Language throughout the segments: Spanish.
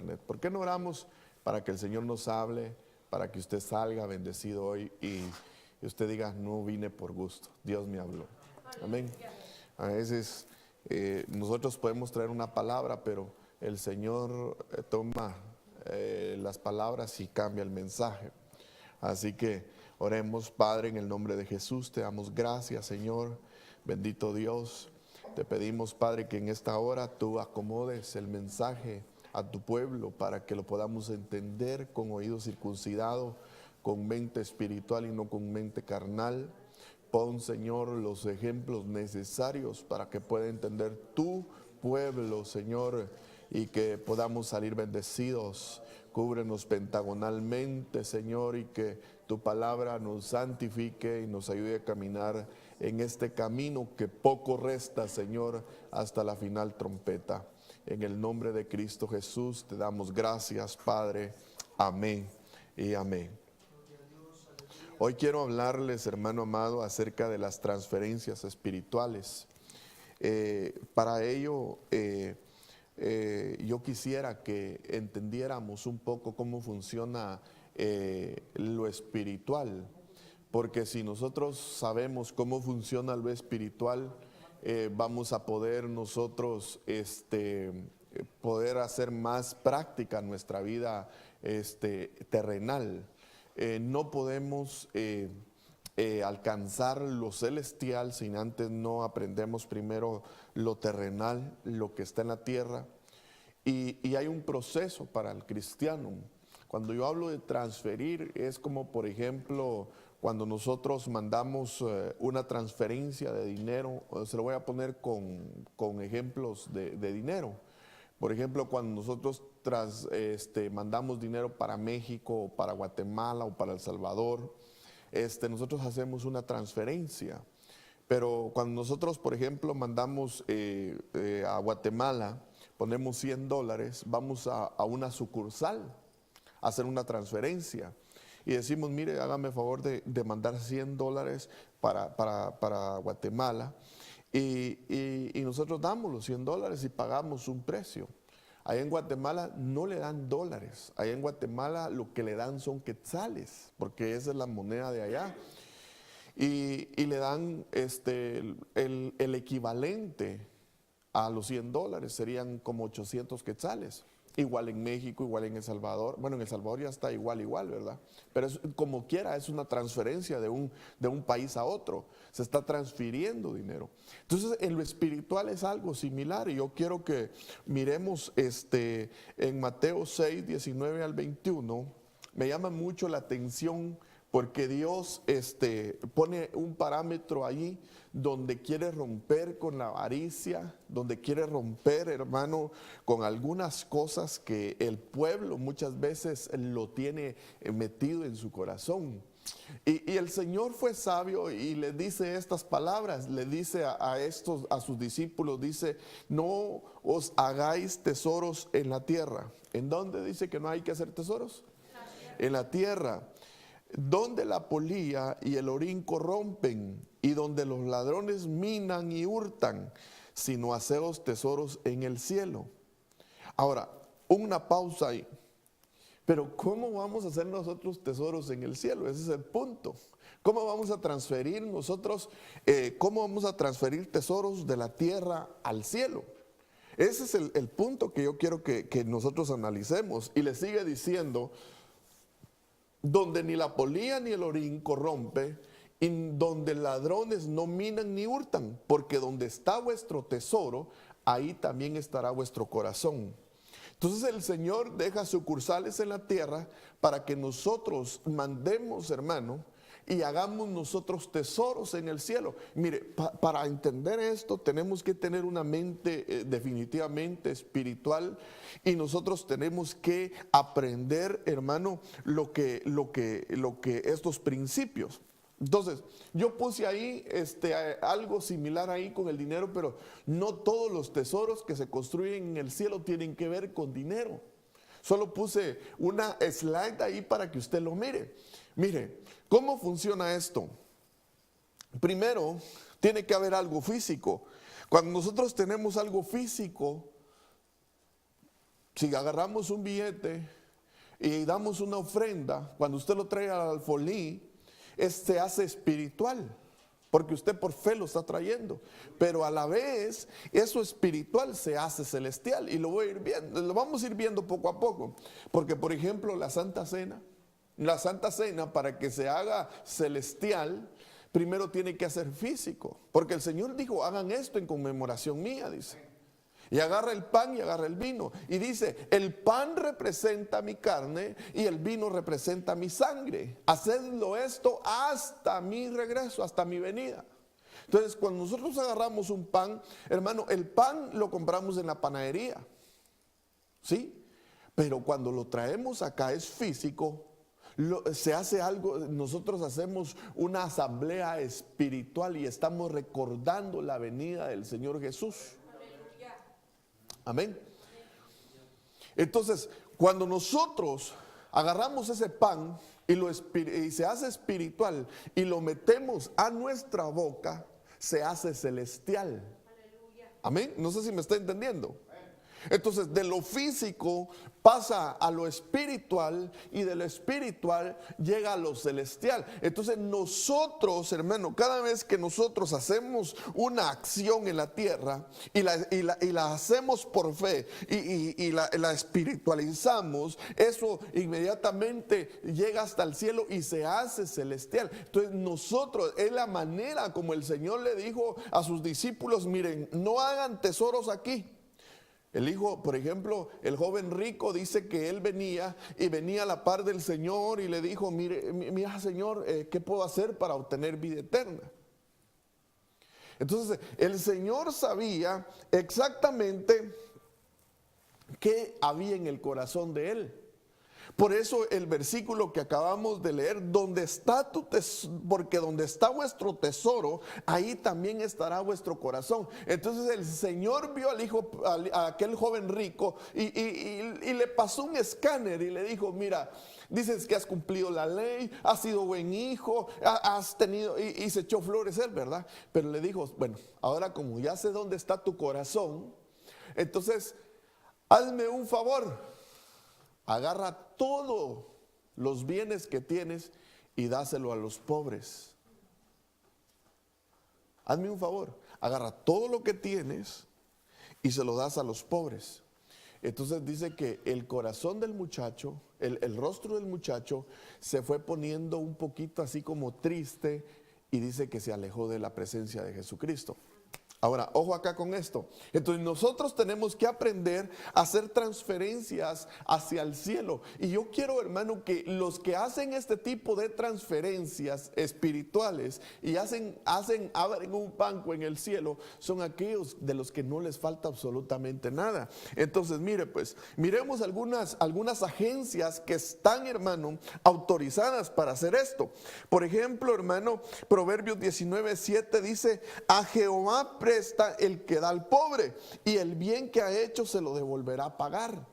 internet. ¿Por qué no oramos para que el Señor nos hable, para que usted salga bendecido hoy y usted diga, no vine por gusto, Dios me habló? Amén. A veces nosotros podemos traer una palabra, pero el Señor toma las palabras y cambia el mensaje. Así que oremos. Padre, en el nombre de Jesús, te damos gracias, Señor, bendito Dios. Te pedimos, Padre, que en esta hora tú acomodes el mensaje a tu pueblo para que lo podamos entender con oído circuncidado, con mente espiritual y no con mente carnal. Pon, Señor, los ejemplos necesarios para que pueda entender tu pueblo, Señor, y que podamos salir bendecidos. Cúbrenos pentagonalmente, Señor, y que tu palabra nos santifique y nos ayude a caminar en este camino que poco resta, Señor, hasta la final trompeta. En el nombre de Cristo Jesús te damos gracias, Padre. Amén y amén. Hoy quiero hablarles, hermano amado, acerca de las transferencias espirituales. Para ello, yo quisiera que entendiéramos un poco cómo funciona lo espiritual, porque si nosotros sabemos cómo funciona lo espiritual, vamos a poder nosotros poder hacer más práctica nuestra vida terrenal. No podemos alcanzar lo celestial si antes no aprendemos primero lo terrenal, lo que está en la tierra. Y hay un proceso para el cristiano. Cuando yo hablo de transferir, es como, por ejemplo, cuando nosotros mandamos una transferencia de dinero. Se lo voy a poner con ejemplos de dinero. Por ejemplo, cuando nosotros mandamos dinero para México, o para Guatemala, o para El Salvador, nosotros hacemos una transferencia. Pero cuando nosotros, por ejemplo, mandamos a Guatemala, ponemos $100, vamos a una sucursal a hacer una transferencia. Y decimos, mire, hágame favor de mandar $100 para Guatemala. Y nosotros damos los $100 y pagamos un precio. Allá en Guatemala no le dan dólares. Allá en Guatemala lo que le dan son quetzales, porque esa es la moneda de allá. Y le dan el equivalente a los $100, serían como 800 quetzales. Igual en México, igual en El Salvador. Bueno, en El Salvador ya está igual, ¿verdad? Pero como quiera, es una transferencia de un país a otro. Se está transfiriendo dinero. Entonces, en lo espiritual es algo similar. Y yo quiero que miremos en Mateo 6, 19 al 21. Me llama mucho la atención porque Dios pone un parámetro allí donde quiere romper con la avaricia, donde quiere romper, hermano, con algunas cosas que el pueblo muchas veces lo tiene metido en su corazón. Y el Señor fue sabio y le dice estas palabras, le dice a sus discípulos, dice, no os hagáis tesoros en la tierra. ¿En dónde dice que no hay que hacer tesoros? En la tierra, donde la polilla y el orín corrompen y donde los ladrones minan y hurtan, sino haceos tesoros en el cielo. Ahora, una pausa ahí. Pero ¿cómo vamos a hacer nosotros tesoros en el cielo? Ese es el punto. ¿Cómo vamos a transferir nosotros, cómo vamos a transferir tesoros de la tierra al cielo? Ese es el punto que yo quiero que nosotros analicemos. Y le sigue diciendo, donde ni la polilla ni el orín corrompe, y donde ladrones no minan ni hurtan, porque donde está vuestro tesoro, ahí también estará vuestro corazón. Entonces el Señor deja sucursales en la tierra para que nosotros mandemos, hermano, y hagamos nosotros tesoros en el cielo. Mire, para entender esto tenemos que tener una mente definitivamente espiritual, y nosotros tenemos que aprender, hermano, lo que estos principios. Entonces, yo puse ahí algo similar ahí con el dinero, pero no todos los tesoros que se construyen en el cielo tienen que ver con dinero. Solo puse una slide ahí para que usted lo mire. Mire, ¿cómo funciona esto? Primero, tiene que haber algo físico. Cuando nosotros tenemos algo físico, Si agarramos un billete y damos una ofrenda, cuando usted lo trae al alfolí, se hace espiritual, porque usted por fe lo está trayendo, pero a la vez eso espiritual se hace celestial, y lo vamos a ir viendo poco a poco, porque por ejemplo la Santa Cena para que se haga celestial, primero tiene que hacer físico, porque el Señor dijo, hagan esto en conmemoración mía, dice. Y agarra el pan y agarra el vino. Y dice, el pan representa mi carne y el vino representa mi sangre. Hacedlo esto hasta mi regreso, hasta mi venida. Entonces, cuando nosotros agarramos un pan, hermano, el pan lo compramos en la panadería. ¿Sí? Pero cuando lo traemos acá es físico. Se hace algo, nosotros hacemos una asamblea espiritual y estamos recordando la venida del Señor Jesús. Amén. Entonces, cuando nosotros agarramos ese pan y se hace espiritual y lo metemos a nuestra boca, se hace celestial. Amén. No sé si me está entendiendo. Entonces, de lo físico pasa a lo espiritual y de lo espiritual llega a lo celestial. Entonces nosotros, hermano, cada vez que nosotros hacemos una acción en la tierra y la hacemos por fe y la espiritualizamos, eso inmediatamente llega hasta el cielo y se hace celestial. Entonces nosotros, es la manera como el Señor le dijo a sus discípulos, miren, no hagan tesoros aquí. El hijo, por ejemplo, el joven rico dice que él venía a la par del Señor y le dijo, mira Señor, ¿qué puedo hacer para obtener vida eterna? Entonces el Señor sabía exactamente qué había en el corazón de él. Por eso el versículo que acabamos de leer, donde está tu tesoro, porque donde está vuestro tesoro, ahí también estará vuestro corazón. Entonces el Señor vio a aquel joven rico y le pasó un escáner y le dijo, mira, dices que has cumplido la ley, has sido buen hijo, has tenido, y se echó flores él, ¿verdad? Pero le dijo, bueno, ahora como ya sé dónde está tu corazón, entonces hazme un favor. Agarra todos los bienes que tienes y dáselo a los pobres. Hazme un favor, agarra todo lo que tienes y se lo das a los pobres. Entonces dice que el corazón del muchacho, el rostro del muchacho se fue poniendo un poquito así como triste y dice que se alejó de la presencia de Jesucristo. Ahora, ojo acá con esto. Entonces nosotros tenemos que aprender a hacer transferencias hacia el cielo. Y yo quiero, hermano, que los que hacen este tipo de transferencias espirituales y abren un banco en el cielo, son aquellos de los que no les falta absolutamente nada. Entonces, mire pues, miremos algunas agencias que están, hermano, autorizadas para hacer esto. Por ejemplo, hermano, Proverbios 19:7 dice, a Jehová presta el que da al pobre y el bien que ha hecho se lo devolverá a pagar.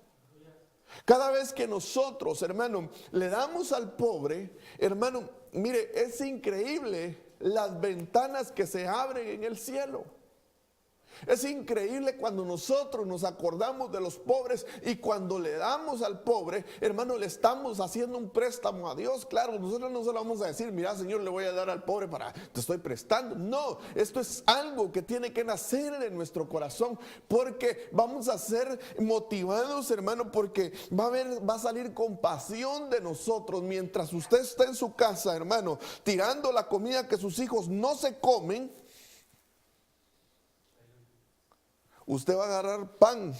Cada vez que nosotros, hermano, le damos al pobre, hermano, mire, es increíble las ventanas que se abren en el cielo. Es increíble cuando nosotros nos acordamos de los pobres y cuando le damos al pobre, hermano, le estamos haciendo un préstamo a Dios. Claro, nosotros no se lo vamos a decir, mira Señor, le voy a dar al pobre te estoy prestando. No, esto es algo que tiene que nacer en nuestro corazón, porque vamos a ser motivados, hermano, porque va a salir compasión de nosotros. Mientras usted está en su casa, hermano, tirando la comida que sus hijos no se comen, usted va a agarrar pan,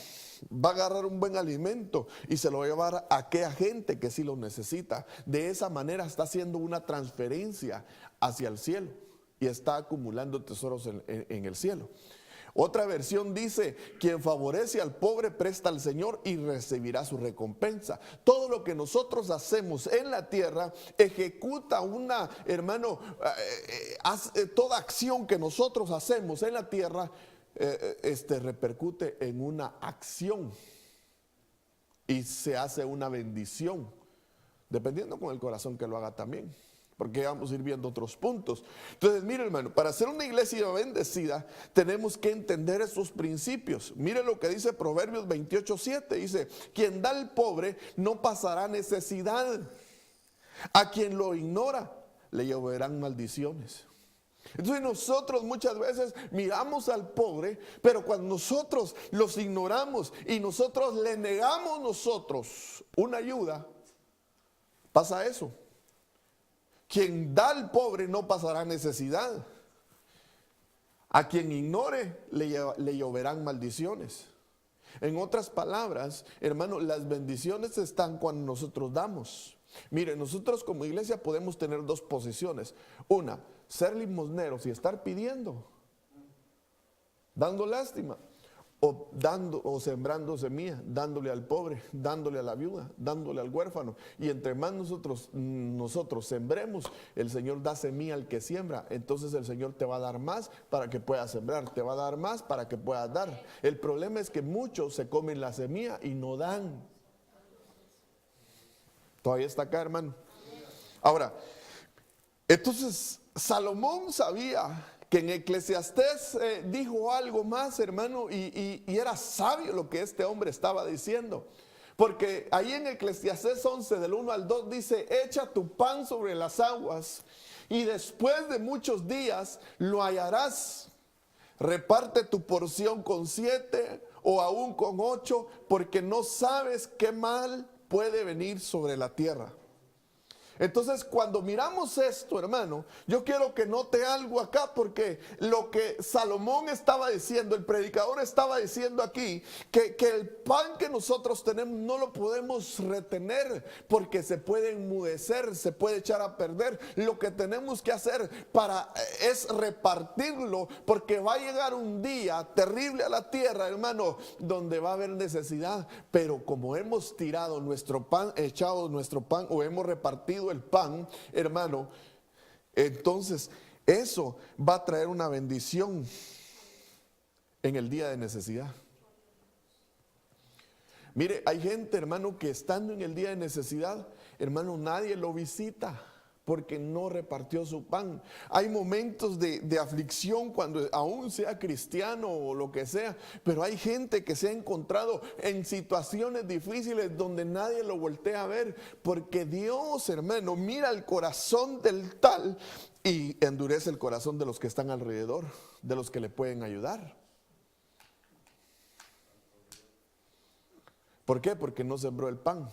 va a agarrar un buen alimento y se lo va a llevar a aquella gente que sí lo necesita. De esa manera está haciendo una transferencia hacia el cielo y está acumulando tesoros en el cielo. Otra versión dice, quien favorece al pobre presta al Señor y recibirá su recompensa. Todo lo que nosotros hacemos en la tierra ejecuta toda acción que nosotros hacemos en la tierra repercute en una acción y se hace una bendición, dependiendo con el corazón que lo haga también. porque vamos a ir viendo otros puntos. Entonces, mire, hermano, para ser una iglesia bendecida, tenemos que entender esos principios. Mire lo que dice Proverbios 28:7, dice, quien da al pobre no pasará necesidad. A quien lo ignora, le lloverán maldiciones. Entonces nosotros muchas veces miramos al pobre, pero cuando nosotros los ignoramos y nosotros le negamos nosotros una ayuda, pasa eso. Quien da al pobre no pasará necesidad. A quien ignore le lloverán maldiciones. En otras palabras, hermano, las bendiciones están cuando nosotros damos. Mire, nosotros como iglesia podemos tener dos posiciones. Una, ser limosneros y estar pidiendo, dando lástima, o sembrando semilla, dándole al pobre, dándole a la viuda, dándole al huérfano. Y entre más nosotros sembremos, el Señor da semilla al que siembra. Entonces el Señor te va a dar más para que puedas sembrar, te va a dar más para que puedas dar. El problema es que muchos se comen la semilla y no dan. Todavía está acá, hermano. Ahora, entonces Salomón sabía que en Eclesiastés dijo algo más, hermano, y era sabio lo que este hombre estaba diciendo. Porque ahí en Eclesiastés 11, del 1 al 2, dice, echa tu pan sobre las aguas, y después de muchos días lo hallarás. Reparte tu porción con 7 o aún con 8, porque no sabes qué mal puede venir sobre la tierra. Entonces, cuando miramos esto, hermano, yo quiero que note algo acá, porque lo que Salomón estaba diciendo, el predicador estaba diciendo aquí, que el pan que nosotros tenemos no lo podemos retener, porque se puede enmudecer, se puede echar a perder. Lo que tenemos que hacer es repartirlo, porque va a llegar un día terrible a la tierra, hermano, donde va a haber necesidad. Pero como hemos tirado nuestro pan, echado nuestro pan, o hemos repartido el pan, hermano, entonces eso va a traer una bendición en el día de necesidad. Mire, hay gente, hermano, que estando en el día de necesidad, hermano, nadie lo visita porque no repartió su pan. Hay momentos de aflicción cuando aún sea cristiano o lo que sea, pero hay gente que se ha encontrado en situaciones difíciles donde nadie lo voltea a ver, porque Dios, hermano, mira el corazón del tal y endurece el corazón de los que están alrededor, de los que le pueden ayudar. ¿Por qué? Porque no sembró el pan.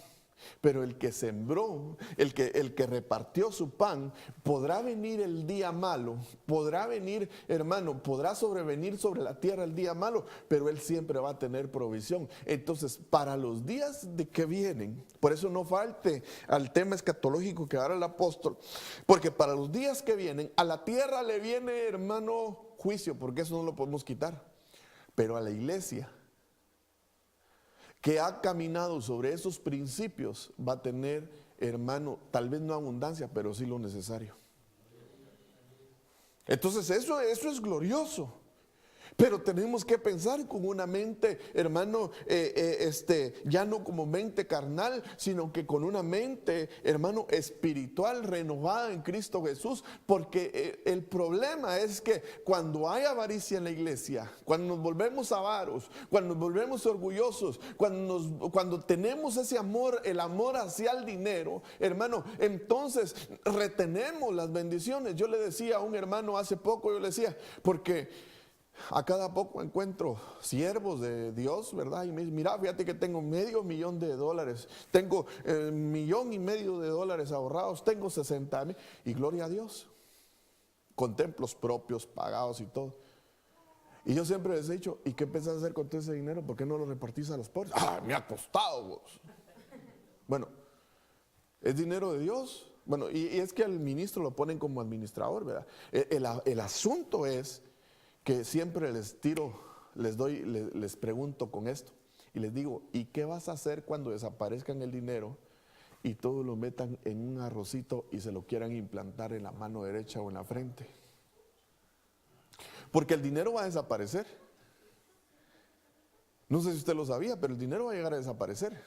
Pero el que sembró, el que repartió su pan, podrá venir el día malo, podrá venir, hermano, podrá sobrevenir sobre la tierra el día malo, pero él siempre va a tener provisión. Entonces, para los días de que vienen, por eso no falte al tema escatológico que hará el apóstol, porque para los días que vienen, a la tierra le viene, hermano, juicio, porque eso no lo podemos quitar, pero a la iglesia que ha caminado sobre esos principios va a tener, hermano, tal vez no abundancia, pero sí lo necesario. Entonces eso es glorioso. Pero tenemos que pensar con una mente, hermano, ya no como mente carnal, sino que con una mente, hermano, espiritual, renovada en Cristo Jesús. Porque el problema es que cuando hay avaricia en la iglesia, cuando nos volvemos avaros, cuando nos volvemos orgullosos, cuando tenemos ese amor, el amor hacia el dinero, hermano, entonces retenemos las bendiciones. Yo le decía a un hermano hace poco, yo le decía, porque a cada poco encuentro siervos de Dios, ¿verdad? Y me dice, mira, fíjate que tengo $500,000, tengo $1,500,000 ahorrados, tengo 60,000, y gloria a Dios, con templos propios, pagados y todo. Y yo siempre les he dicho, ¿y qué pensás hacer con todo ese dinero? ¿Por qué no lo repartís a los pobres? ¡Ah, me ha costado vos! Bueno, es dinero de Dios. Bueno, y es que al ministro lo ponen como administrador, ¿verdad? El asunto es que siempre les pregunto con esto y les digo, ¿y qué vas a hacer cuando desaparezcan el dinero y todos lo metan en un arrocito y se lo quieran implantar en la mano derecha o en la frente? Porque el dinero va a desaparecer. No sé si usted lo sabía, pero el dinero va a llegar a desaparecer.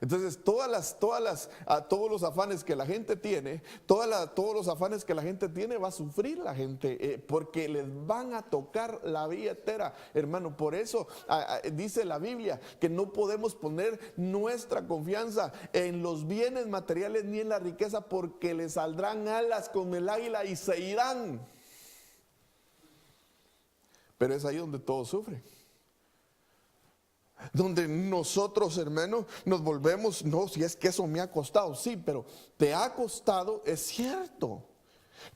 Entonces, todos los afanes que la gente tiene, todos los afanes que la gente tiene, va a sufrir la gente, porque les van a tocar la billetera, hermano. Por eso dice la Biblia que no podemos poner nuestra confianza en los bienes materiales ni en la riqueza, porque les saldrán alas con el águila y se irán. Pero es ahí donde todo sufre. Donde nosotros, hermanos, nos volvemos, no, si es que eso me ha costado, sí, pero te ha costado, es cierto.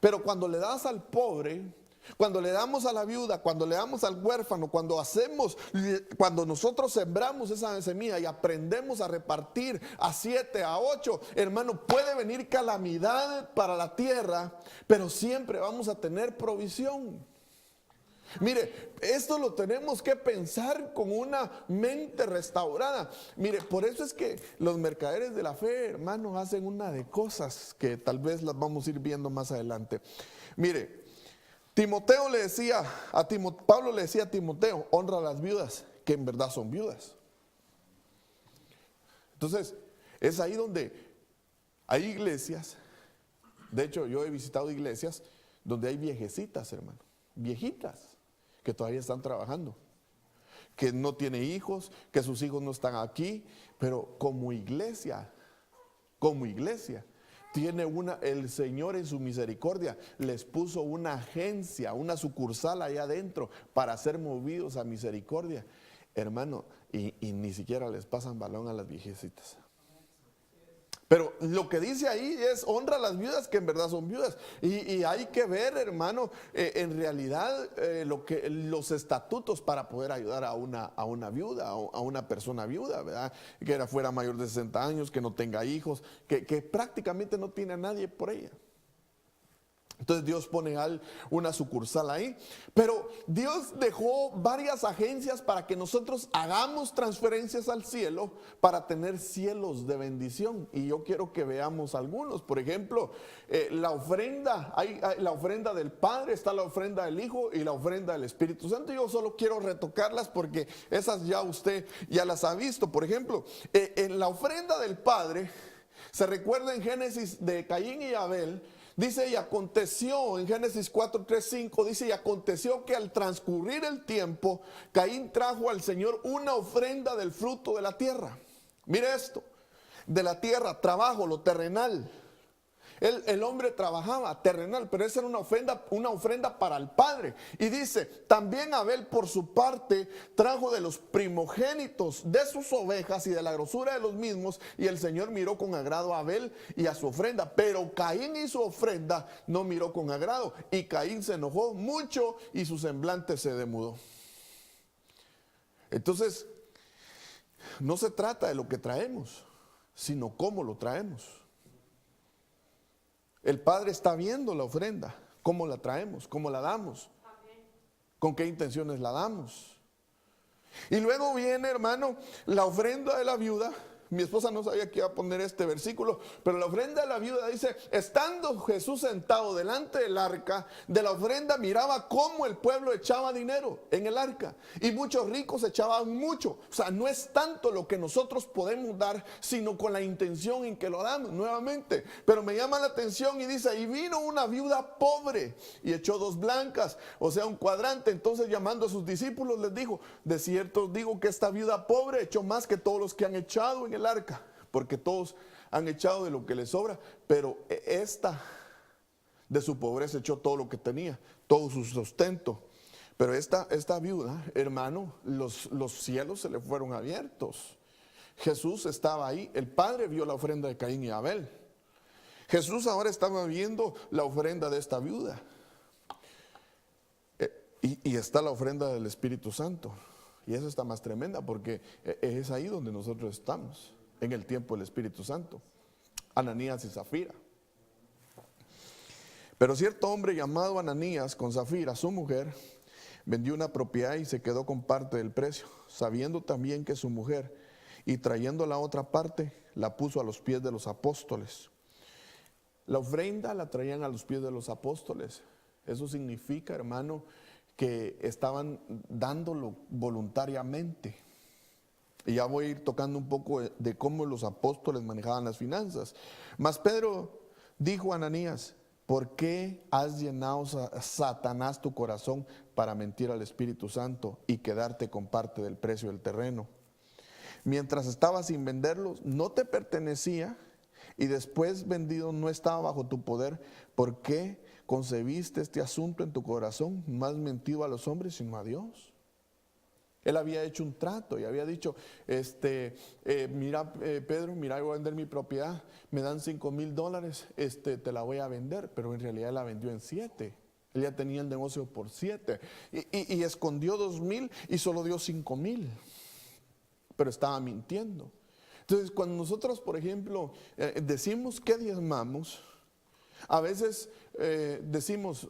Pero cuando le das al pobre, cuando le damos a la viuda, cuando le damos al huérfano, cuando nosotros sembramos esa semilla y aprendemos a repartir a 7, a 8, hermano, puede venir calamidad para la tierra, pero siempre vamos a tener provisión. Mire, esto lo tenemos que pensar con una mente restaurada. Mire, por eso es que los mercaderes de la fe, hermanos, hacen una de cosas que tal vez las vamos a ir viendo más adelante. Mire, Pablo le decía a Timoteo, honra a las viudas, que en verdad son viudas. Entonces, es ahí donde hay iglesias. De hecho, yo he visitado iglesias donde hay viejecitas, hermano, viejitas, que todavía están trabajando, que no tiene hijos, que sus hijos no están aquí, pero como iglesia, el Señor en su misericordia les puso una agencia, una sucursal allá adentro para ser movidos a misericordia, hermano, y ni siquiera les pasan balón a las viejecitas. Pero lo que dice ahí es honra a las viudas, que en verdad son viudas. Y hay que ver, hermano, en realidad los estatutos para poder ayudar a una viuda, a una persona viuda, ¿verdad? Que fuera mayor de 60 años, que no tenga hijos, que prácticamente no tiene a nadie por ella. Entonces Dios pone una sucursal ahí, pero Dios dejó varias agencias para que nosotros hagamos transferencias al cielo para tener cielos de bendición. Y yo quiero que veamos algunos. Por ejemplo, la ofrenda, hay la ofrenda del Padre, está la ofrenda del Hijo y la ofrenda del Espíritu Santo. Yo solo quiero retocarlas porque esas ya usted ya las ha visto. Por ejemplo, en la ofrenda del Padre, se recuerda en Génesis de Caín y Abel. Dice, y aconteció, en Génesis 4, 3, 5, dice, y aconteció que al transcurrir el tiempo, Caín trajo al Señor una ofrenda del fruto de la tierra. Mire esto, de la tierra, trabajo, lo terrenal. El hombre trabajaba terrenal, pero esa era una ofrenda para el Padre. Y dice, también Abel por su parte trajo de los primogénitos de sus ovejas y de la grosura de los mismos, y el Señor miró con agrado a Abel y a su ofrenda. Pero Caín y su ofrenda no miró con agrado, y Caín se enojó mucho y su semblante se demudó. Entonces, no se trata de lo que traemos, sino cómo lo traemos. El Padre está viendo la ofrenda, cómo la traemos, cómo la damos, con qué intenciones la damos. Y luego viene, hermano, la ofrenda de la viuda. Mi esposa no sabía que iba a poner este versículo, pero la ofrenda de la viuda dice, estando Jesús sentado delante del arca, de la ofrenda miraba cómo el pueblo echaba dinero en el arca, y muchos ricos echaban mucho. O sea, no es tanto lo que nosotros podemos dar, sino con la intención en que lo damos nuevamente. Pero me llama la atención y dice, y vino una viuda pobre y echó 2 blancas, o sea, un cuadrante. Entonces, llamando a sus discípulos, les dijo, de cierto os digo que esta viuda pobre echó más que todos los que han echado en el arca, porque todos han echado de lo que les sobra, pero esta de su pobreza echó todo lo que tenía, todo su sustento. Pero esta viuda, hermano, los cielos se le fueron abiertos. Jesús estaba ahí, el Padre vio la ofrenda de Caín y Abel. Jesús ahora estaba viendo la ofrenda de esta viuda. Y está la ofrenda del Espíritu Santo. Y eso está más tremenda porque es ahí donde nosotros estamos, en el tiempo del Espíritu Santo. Ananías y Zafira. Pero cierto hombre llamado Ananías, con Zafira, su mujer, vendió una propiedad y se quedó con parte del precio, sabiendo también que su mujer, y trayendo la otra parte, la puso a los pies de los apóstoles. La ofrenda la traían a los pies de los apóstoles. Eso significa, hermano, que estaban dándolo voluntariamente. Y ya voy a ir tocando un poco de cómo los apóstoles manejaban las finanzas. Mas Pedro dijo a Ananías: ¿por qué has llenado Satanás tu corazón para mentir al Espíritu Santo y quedarte con parte del precio del terreno? Mientras estabas sin venderlos, no te pertenecía, y después vendido no estaba bajo tu poder. ¿Por qué concebiste este asunto en tu corazón? No has mentido a los hombres sino a Dios. Él había hecho un trato y había dicho, mira, Pedro, mira, voy a vender mi propiedad, me dan $5,000, te la voy a vender, pero en realidad la vendió en 7. Él ya tenía el negocio por 7 y escondió 2,000 y solo dio 5,000, pero estaba mintiendo. Entonces, cuando nosotros, por ejemplo, decimos que diezmamos, a veces decimos,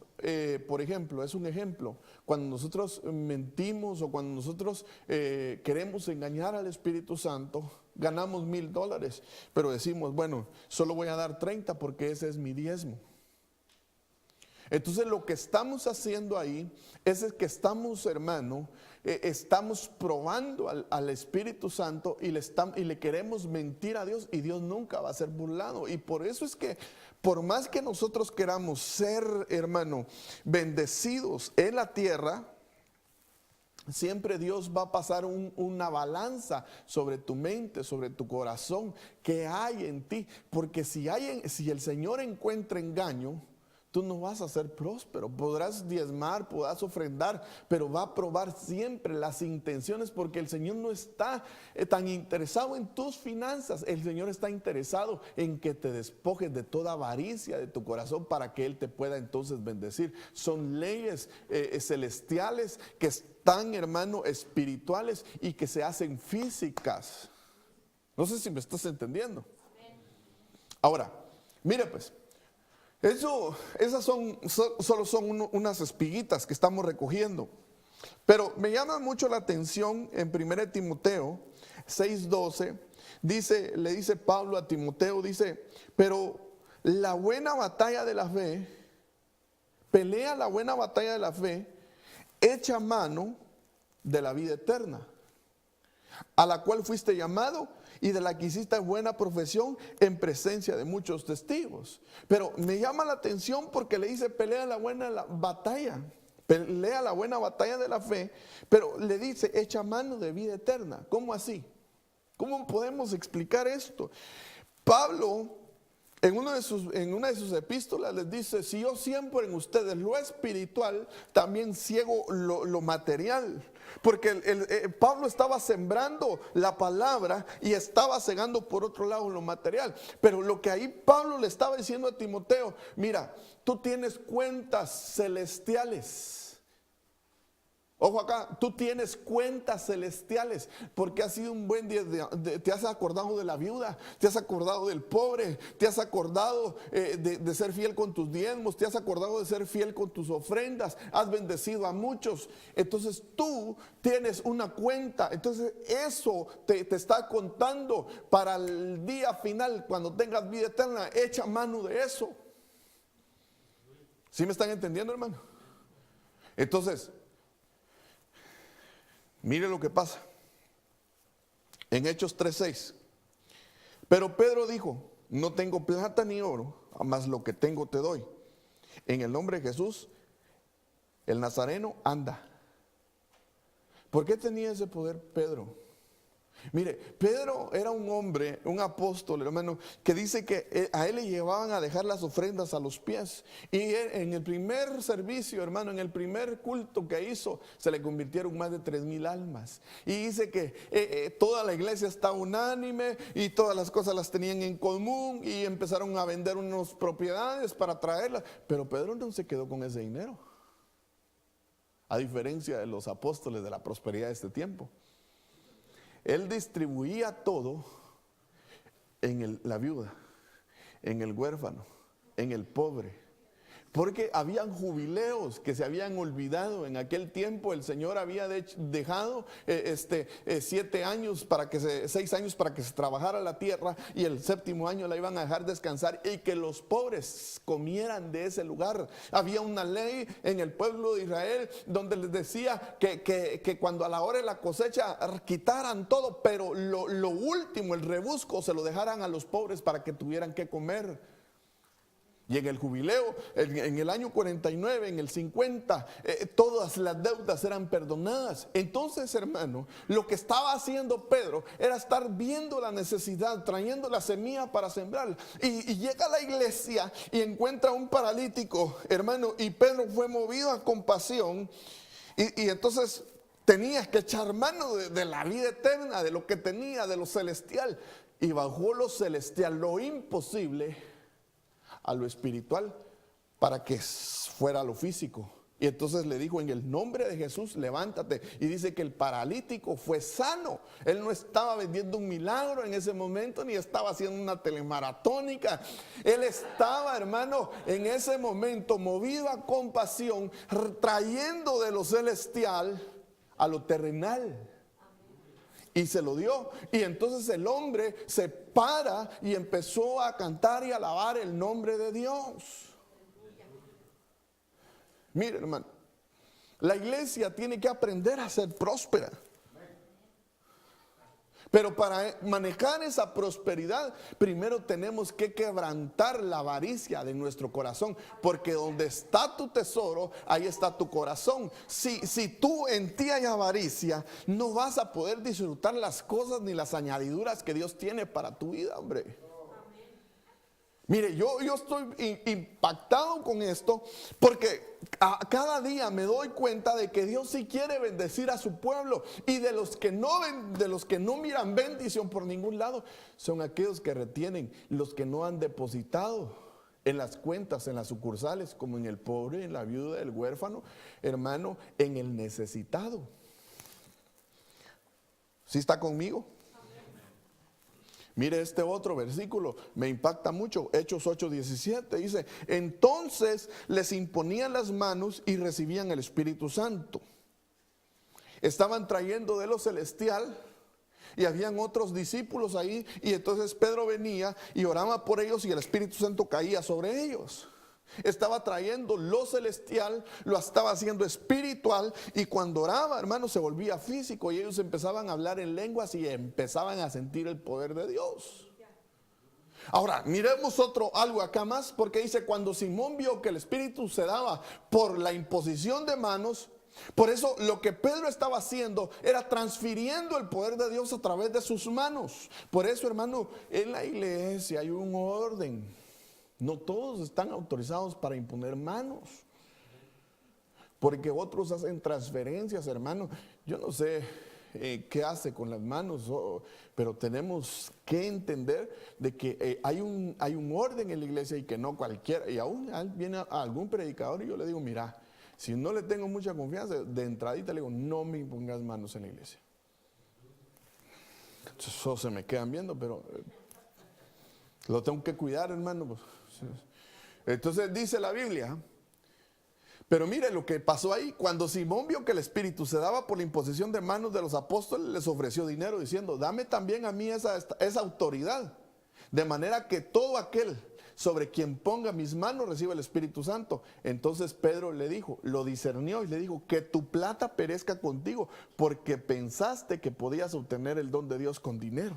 por ejemplo, es un ejemplo, cuando nosotros mentimos o cuando nosotros queremos engañar al Espíritu Santo, ganamos $1,000, pero decimos, bueno, solo voy a dar 30 porque ese es mi diezmo. Entonces lo que estamos haciendo ahí es que estamos, hermano, estamos probando al Espíritu Santo y le queremos mentir a Dios, y Dios nunca va a ser burlado. Y por eso es que por más que nosotros queramos ser, hermano, bendecidos en la tierra, siempre Dios va a pasar una balanza sobre tu mente, sobre tu corazón, que hay en ti. Porque si el Señor encuentra engaño, tú no vas a ser próspero. Podrás diezmar, podrás ofrendar, pero va a probar siempre las intenciones, porque el Señor no está tan interesado en tus finanzas. El Señor está interesado en que te despojes de toda avaricia de tu corazón para que Él te pueda entonces bendecir. Son leyes celestiales que están, hermano, espirituales y que se hacen físicas. No sé si me estás entendiendo. Ahora, mire pues. Esas solo son unas espiguitas que estamos recogiendo. Pero me llama mucho la atención en 1 Timoteo 6:12, le dice Pablo a Timoteo, dice, pero la buena batalla de la fe, pelea la buena batalla de la fe, echa mano de la vida eterna, a la cual fuiste llamado y de la que hiciste buena profesión en presencia de muchos testigos. Pero me llama la atención porque le dice, pelea la buena batalla, pelea la buena batalla de la fe, pero le dice, echa mano de vida eterna. ¿Cómo así? ¿Cómo podemos explicar esto? Pablo, en una de sus epístolas les dice, si yo siembro en ustedes lo espiritual, también ciego lo material. Porque Pablo estaba sembrando la palabra y estaba cegando por otro lado lo material. Pero lo que ahí Pablo le estaba diciendo a Timoteo, mira, tú tienes cuentas celestiales. Ojo acá, tú tienes cuentas celestiales porque ha sido un buen día, te has acordado de la viuda, te has acordado del pobre, te has acordado de ser fiel con tus diezmos, te has acordado de ser fiel con tus ofrendas, has bendecido a muchos. Entonces tú tienes una cuenta, entonces eso te está contando para el día final, cuando tengas vida eterna. Echa mano de eso. ¿Sí me están entendiendo, hermano? Entonces, mire lo que pasa en Hechos 3:6. Pero Pedro dijo, no tengo plata ni oro, mas lo que tengo te doy. En el nombre de Jesús, el Nazareno, anda. ¿Por qué tenía ese poder Pedro? Mire, Pedro era un hombre, un apóstol, hermano, que dice que a él le llevaban a dejar las ofrendas a los pies. Y en el primer servicio, hermano, en el primer culto que hizo, se le convirtieron más de 3,000 almas. Y dice que toda la iglesia está unánime y todas las cosas las tenían en común y empezaron a vender unas propiedades para traerlas. Pero Pedro no se quedó con ese dinero, a diferencia de los apóstoles de la prosperidad de este tiempo. Él distribuía todo en la viuda, en el huérfano, en el pobre. Porque habían jubileos que se habían olvidado. En aquel tiempo el Señor había dejado 6 años para que se trabajara la tierra, y el 7º año la iban a dejar descansar y que los pobres comieran de ese lugar. Había una ley en el pueblo de Israel donde les decía que cuando a la hora de la cosecha quitaran todo, pero lo último, el rebusco, se lo dejaran a los pobres para que tuvieran que comer. Y en el jubileo, en el año 49, en el 50, todas las deudas eran perdonadas. Entonces, hermano, lo que estaba haciendo Pedro era estar viendo la necesidad, trayendo la semilla para sembrar. Y llega a la iglesia y encuentra a un paralítico, hermano, y Pedro fue movido a compasión. Y entonces tenía que echar mano de la vida eterna, de lo que tenía, de lo celestial. Y bajó lo celestial, lo imposible, a lo espiritual, para que fuera lo físico. Y entonces le dijo: en el nombre de Jesús, levántate. Y dice que el paralítico fue sano. Él no estaba vendiendo un milagro en ese momento, ni estaba haciendo una telemaratónica. Él estaba, hermano, en ese momento movido a compasión, trayendo de lo celestial a lo terrenal. Y se lo dio. Y entonces el hombre se para y empezó a cantar y alabar el nombre de Dios. Mire, hermano, la iglesia tiene que aprender a ser próspera. Pero para manejar esa prosperidad, primero tenemos que quebrantar la avaricia de nuestro corazón. Porque donde está tu tesoro, ahí está tu corazón. Si tú en ti hay avaricia, no vas a poder disfrutar las cosas ni las añadiduras que Dios tiene para tu vida, hombre. Mire, yo estoy impactado con esto, porque cada día me doy cuenta de que Dios sí quiere bendecir a su pueblo. Y de los que no miran bendición por ningún lado, son aquellos que retienen, los que no han depositado en las cuentas, en las sucursales, como en el pobre, en la viuda, el huérfano, hermano, en el necesitado. ¿Sí está conmigo? Mire este otro versículo, me impacta mucho. Hechos 8:17 dice: entonces les imponían las manos y recibían el Espíritu Santo. Estaban trayendo de lo celestial y habían otros discípulos ahí, y entonces Pedro venía y oraba por ellos y el Espíritu Santo caía sobre ellos. Estaba trayendo lo celestial, lo estaba haciendo espiritual, y cuando oraba, hermano, se volvía físico, y ellos empezaban a hablar en lenguas y empezaban a sentir el poder de Dios. Ahora, miremos algo acá más, porque dice: cuando Simón vio que el Espíritu se daba por la imposición de manos. Por eso lo que Pedro estaba haciendo era transfiriendo el poder de Dios a través de sus manos. Por eso, hermano, en la iglesia hay un orden. No todos están autorizados para imponer manos, porque otros hacen transferencias, hermano. Yo no sé qué hace con las manos, pero tenemos que entender de que hay un orden en la iglesia, y que no cualquiera. Y aún viene algún predicador y yo le digo: mira, si no le tengo mucha confianza, de entradita le digo: no me pongas manos en la iglesia. Eso se me quedan viendo, pero lo tengo que cuidar, hermano, pues. Entonces dice la Biblia, pero mire lo que pasó ahí. Cuando Simón vio que el Espíritu se daba por la imposición de manos de los apóstoles, les ofreció dinero diciendo: dame también a mí esa autoridad, de manera que todo aquel sobre quien ponga mis manos reciba el Espíritu Santo. Entonces Pedro le dijo, lo discernió y le dijo: que tu plata perezca contigo, porque pensaste que podías obtener el don de Dios con dinero.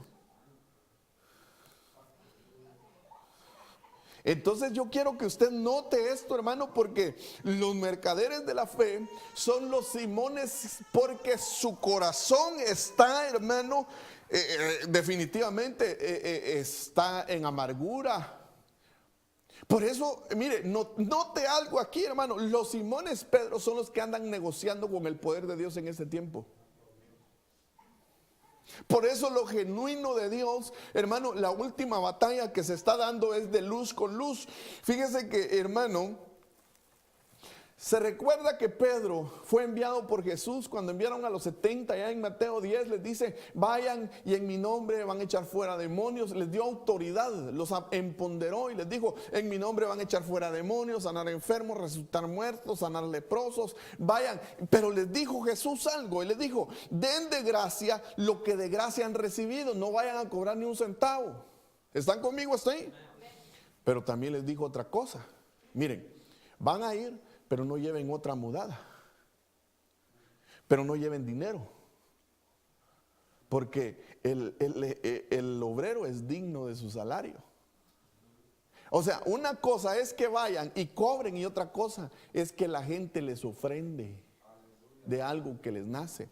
Entonces yo quiero que usted note esto, hermano, porque los mercaderes de la fe son los Simones, porque su corazón está, hermano, definitivamente está en amargura. Por eso, mire, note algo aquí, hermano. Los Simones Pedro son los que andan negociando con el poder de Dios en este tiempo. Por eso lo genuino de Dios, hermano, la última batalla que se está dando es de luz con luz. Fíjese que, hermano, Se recuerda que Pedro fue enviado por Jesús cuando enviaron a los 70, ya en Mateo 10 les dice, vayan y en mi nombre van a echar fuera demonios. Les dio autoridad, los empoderó y les dijo, en mi nombre van a echar fuera demonios, sanar enfermos, resucitar muertos, sanar leprosos, vayan. Pero les dijo Jesús algo, y les dijo, den de gracia lo que de gracia han recibido, no vayan a cobrar ni un centavo. ¿Están conmigo hasta ahí? Pero también les dijo otra cosa, miren, van a ir, pero no lleven otra mudada, pero no lleven dinero, porque el obrero es digno de su salario. O sea, una cosa es que vayan y cobren, y otra cosa es que la gente les ofrende de algo que les nace.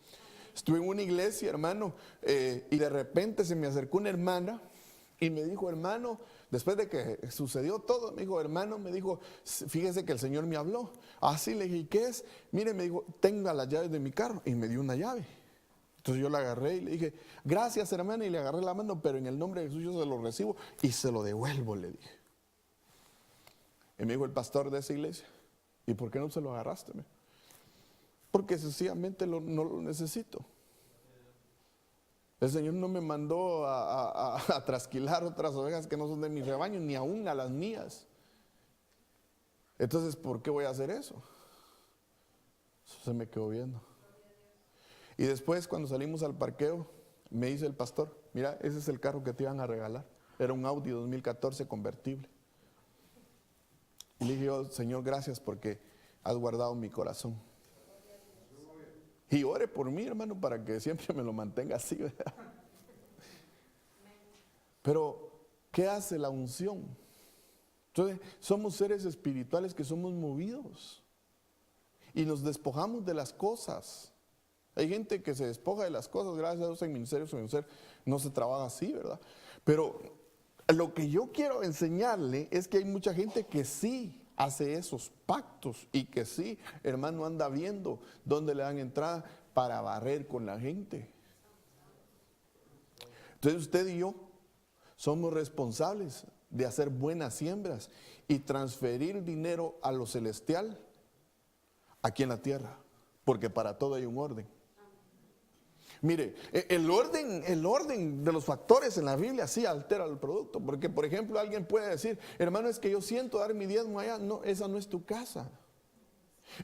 Estuve en una iglesia, hermano, y de repente se me acercó una hermana y me dijo, hermano, después de que sucedió todo, me dijo, hermano, me dijo, fíjese que el Señor me habló. Así le dije, ¿y qué es? Mire, me dijo, tenga las llaves de mi carro. Y me dio una llave. Entonces yo la agarré y le dije, gracias, hermano, y le agarré la mano, pero en el nombre de Jesús yo se lo recibo y se lo devuelvo, le dije. Y me dijo el pastor de esa iglesia, ¿y por qué no se lo agarraste? Porque sencillamente no lo necesito. El Señor no me mandó a trasquilar otras ovejas que no son de mi rebaño, ni aún a las mías. Entonces, ¿por qué voy a hacer eso? Eso se me quedó viendo. Y después, cuando salimos al parqueo, me dice el pastor, mira, ese es el carro que te iban a regalar. Era un Audi 2014 convertible. Y le dije yo, Señor, gracias porque has guardado mi corazón. Y ore por mí, hermano, para que siempre me lo mantenga así, ¿verdad? Pero, ¿qué hace la unción? Entonces, somos seres espirituales que somos movidos y nos despojamos de las cosas. Hay gente que se despoja de las cosas, gracias a Dios en ministerio no se trabaja así, ¿verdad? Pero lo que yo quiero enseñarle es que hay mucha gente que sí hace esos pactos y que sí, hermano, anda viendo dónde le dan entrada para barrer con la gente. Entonces usted y yo somos responsables de hacer buenas siembras y transferir dinero a lo celestial aquí en la tierra, porque para todo hay un orden. Mire, el orden de los factores en la Biblia sí altera el producto, porque por ejemplo alguien puede decir, hermano, es que yo siento dar mi diezmo allá. No, esa no es tu casa.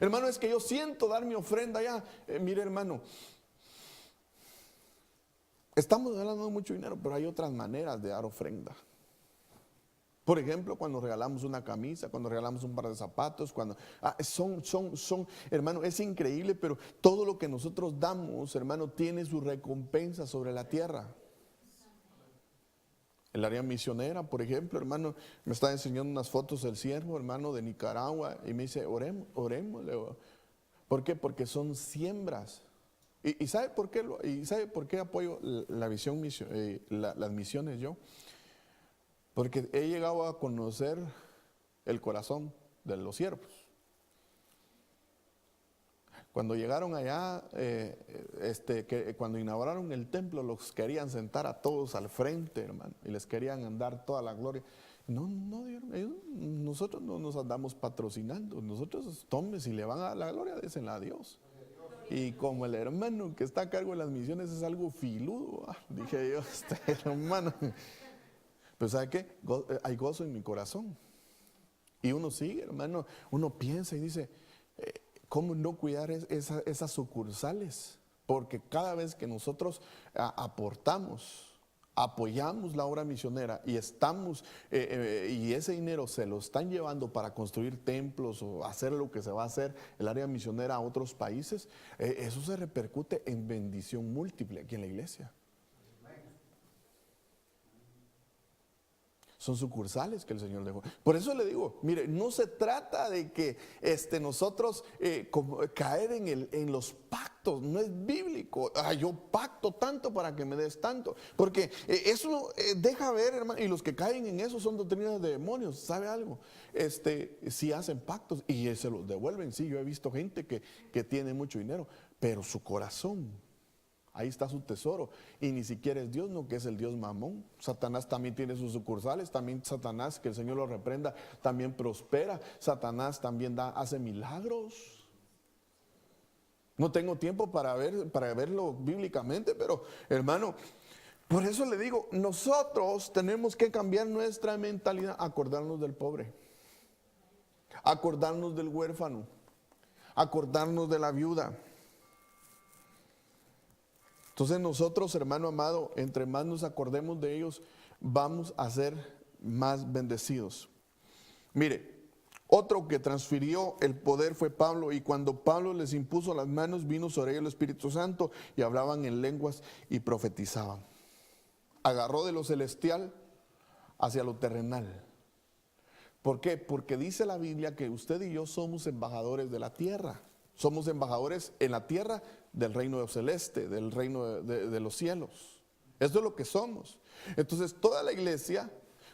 Hermano, es que yo siento dar mi ofrenda allá. Mire, hermano, estamos hablando de mucho dinero, pero hay otras maneras de dar ofrenda. Por ejemplo, cuando regalamos una camisa, cuando regalamos un par de zapatos, cuando hermano, es increíble, pero todo lo que nosotros damos, hermano, tiene su recompensa sobre la tierra. El área misionera, por ejemplo, hermano, me está enseñando unas fotos del siervo, hermano, de Nicaragua, y me dice, oremos. ¿Por qué? Porque son siembras. ¿Y sabe por qué? ¿Y sabe por qué apoyo la visión, las misiones yo? Porque he llegado a conocer el corazón de los siervos. Cuando llegaron allá, cuando inauguraron el templo, los querían sentar a todos al frente, hermano, y les querían dar toda la gloria. No, nosotros no nos andamos patrocinando, nosotros, tome, si le van a dar la gloria, désenla a Dios. Y como el hermano que está a cargo de las misiones es algo filudo, dije yo, hermano. Pero ¿sabe qué? Hay gozo en mi corazón. Y uno sigue, hermano, uno piensa y dice, ¿cómo no cuidar esas sucursales? Porque cada vez que nosotros apoyamos la obra misionera y y ese dinero se lo están llevando para construir templos o hacer lo que se va a hacer el área misionera a otros países, eso se repercute en bendición múltiple aquí en la iglesia. Son sucursales que el Señor dejó. Por eso le digo, mire, no se trata de que nosotros caer en los pactos, no es bíblico. Yo pacto tanto para que me des tanto. Porque eso deja ver, hermano, y los que caen en eso son doctrinas de demonios. ¿Sabe algo? Si hacen pactos y se los devuelven. Sí, yo he visto gente que tiene mucho dinero, pero su corazón Ahí está su tesoro. Y ni siquiera es Dios, no, que es el Dios Mamón. Satanás también tiene sus sucursales. También Satanás, que el Señor lo reprenda, también prospera. Satanás también hace milagros. No tengo tiempo para verlo bíblicamente, pero hermano, por eso le digo, nosotros tenemos que cambiar nuestra mentalidad, acordarnos del pobre, acordarnos del huérfano, acordarnos de la viuda. Entonces nosotros, hermano amado, entre más nos acordemos de ellos, vamos a ser más bendecidos. Mire, otro que transfirió el poder fue Pablo, y cuando Pablo les impuso las manos, vino sobre ellos el Espíritu Santo y hablaban en lenguas y profetizaban. Agarró de lo celestial hacia lo terrenal. ¿Por qué? Porque dice la Biblia que usted y yo somos embajadores de la tierra. Somos embajadores en la tierra del reino celeste, del reino de los cielos. Esto es lo que somos. Entonces toda la iglesia,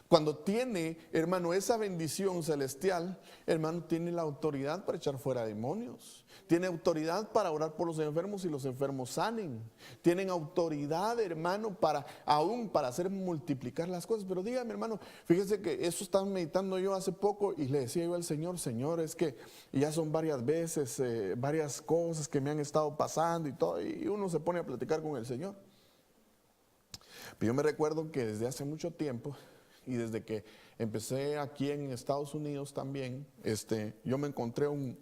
cuando tiene, hermano, esa bendición celestial, hermano, tiene la autoridad para echar fuera demonios. Tiene autoridad para orar por los enfermos y los enfermos sanen. Tienen autoridad, hermano, aún para hacer multiplicar las cosas. Pero dígame, hermano, fíjese que eso estaba meditando yo hace poco y le decía yo al Señor, Señor, es que ya son varias veces, varias cosas que me han estado pasando y todo. Y uno se pone a platicar con el Señor. Pero yo me recuerdo que desde hace mucho tiempo, y desde que empecé aquí en Estados Unidos también, yo me encontré a un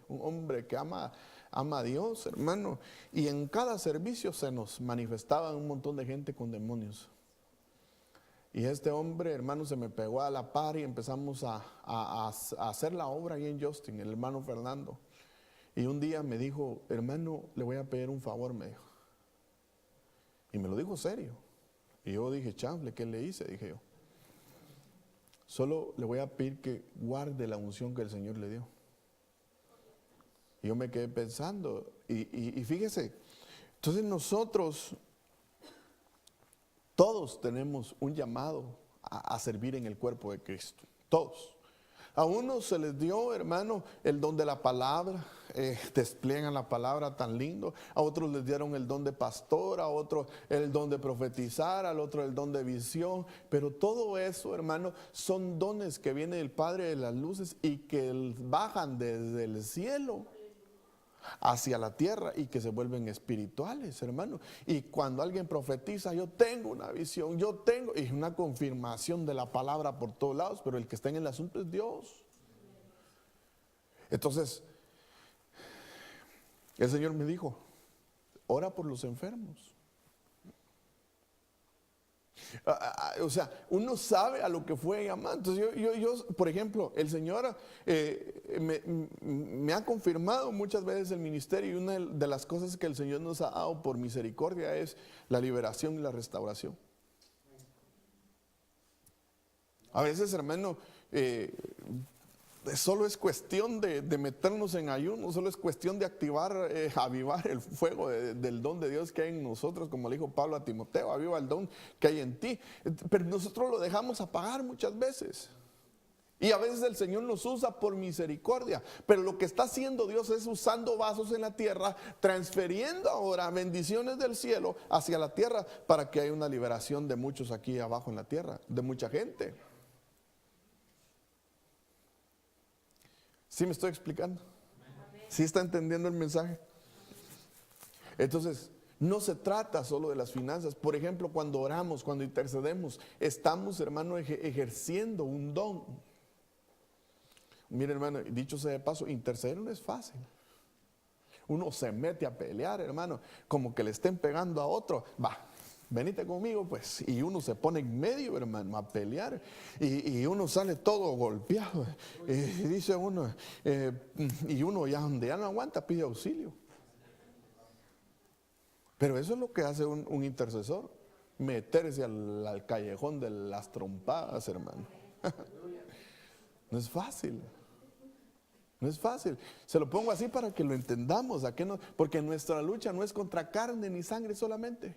hombre que ama a Dios, hermano. Y en cada servicio se nos manifestaba un montón de gente con demonios. Y este hombre, hermano, se me pegó a la par y empezamos a hacer la obra ahí en Justin, el hermano Fernando. Y un día me dijo, hermano, le voy a pedir un favor, me dijo. Y me lo dijo serio. Y yo dije, chanfle, ¿qué le hice? Dije yo. Solo le voy a pedir que guarde la unción que el Señor le dio. Y yo me quedé pensando, y fíjese, entonces nosotros, todos tenemos un llamado a servir en el cuerpo de Cristo, todos. A unos se les dio, hermano, el don de la palabra, despliegan la palabra tan lindo. A otros les dieron el don de pastor, a otro el don de profetizar, al otro el don de visión. Pero todo eso, hermano, son dones que vienen del Padre de las luces y que bajan desde el cielo hacia la tierra y que se vuelven espirituales, hermano. Y cuando alguien profetiza, yo tengo una visión, y es una confirmación de la palabra por todos lados, pero el que está en el asunto es Dios. Entonces, el Señor me dijo, ora por los enfermos. O sea, uno sabe a lo que fue llamado. Entonces yo, por ejemplo, el Señor me ha confirmado muchas veces el ministerio, y una de las cosas que el Señor nos ha dado por misericordia es la liberación y la restauración. A veces, hermano, solo es cuestión de meternos en ayuno, solo es cuestión de avivar el fuego del don de Dios que hay en nosotros, como le dijo Pablo a Timoteo, aviva el don que hay en ti. Pero nosotros lo dejamos apagar muchas veces. Y a veces el Señor nos usa por misericordia, pero lo que está haciendo Dios es usando vasos en la tierra, transfiriendo ahora bendiciones del cielo hacia la tierra para que haya una liberación de muchos aquí abajo en la tierra, de mucha gente. ¿Sí me estoy explicando? ¿Sí está entendiendo el mensaje? Entonces, no se trata solo de las finanzas. Por ejemplo, cuando oramos, cuando intercedemos, estamos, hermano, ejerciendo un don. Mire, hermano, dicho sea de paso, interceder no es fácil. Uno se mete a pelear, hermano, como que le estén pegando a otro. Venite conmigo, pues. Y uno se pone en medio, hermano, a pelear. Y uno sale todo golpeado. Y dice uno, y uno ya donde ya no aguanta, pide auxilio. Pero eso es lo que hace un intercesor. Meterse al callejón de las trompadas, hermano. No es fácil. No es fácil. Se lo pongo así para que lo entendamos. Porque nuestra lucha no es contra carne ni sangre solamente.